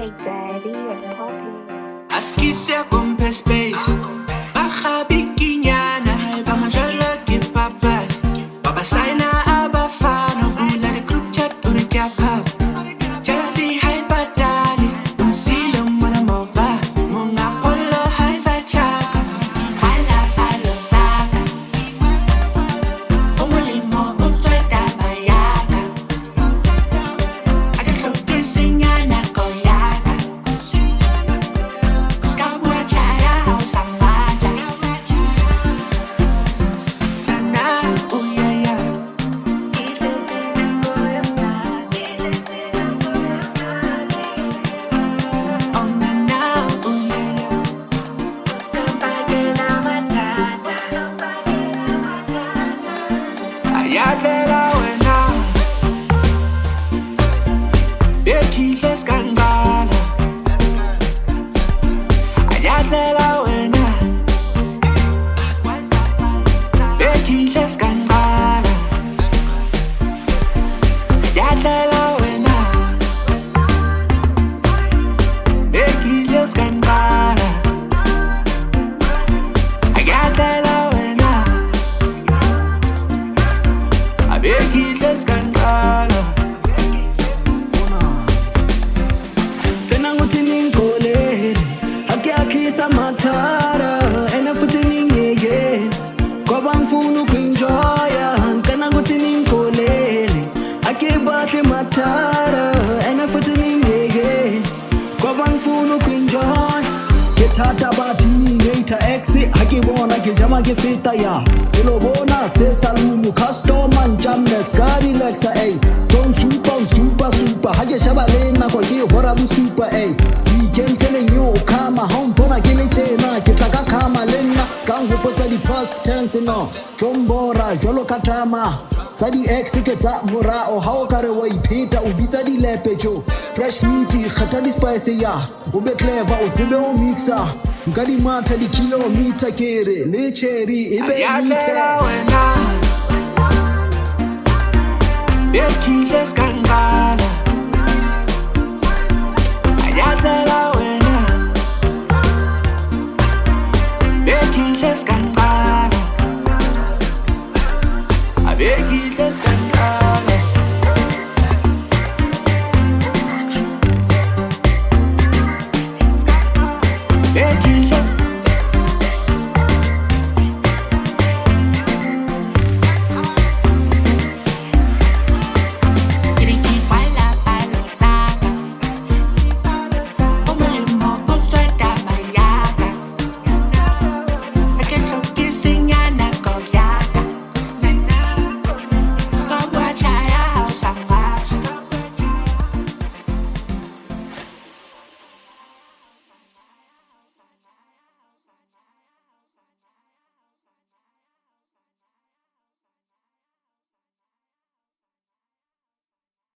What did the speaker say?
Hey daddy, what's poppin'? Askisia kumpe space Bahabikinyana Ba majala ke papa Baba saina abafana Gula de group chat uri kya pap Jealousy hai badali Unsilo mwana mova Munga polo hai sa chaka Hala palo saka Umulimo usweta bayaka Aga sote sinyana koyaka Ayadlela wena Bekhihle skangala Ayadlela wena Bekhihle skangala Ayadlela wena Bekhihle skangala Ayadlela wena Bekhihle skangala Tena nguthi ningkolele akuyakhisa mathara ena futhi ningiyekele ngoba ngifuna ukuenjoya tena nguthi ningkolele akibahle mathara ena futhi ningiyekele ngoba ngifuna ukuenjoya ngithatha bathi ngitha ex akibona ngijama ngifita ya ilobona sesalumu customer njamne skari lexa don't super haje shabalena kwa ke hora bu super ikensele nyo kama hombona kile chena kitaka kama lena kangu potsa di past tense no tombora jolo katama tsa di ex ke tsa morao ha o kare wa ipheta o bitsa di lepe jo fresh meat khata di spice ya o be clever o tsebe o mixa ngadi matha di kilometer kere le cherry ibe Ayadlela meter wena Bekhihle skangala Ayadlela wena Bekhihle skangala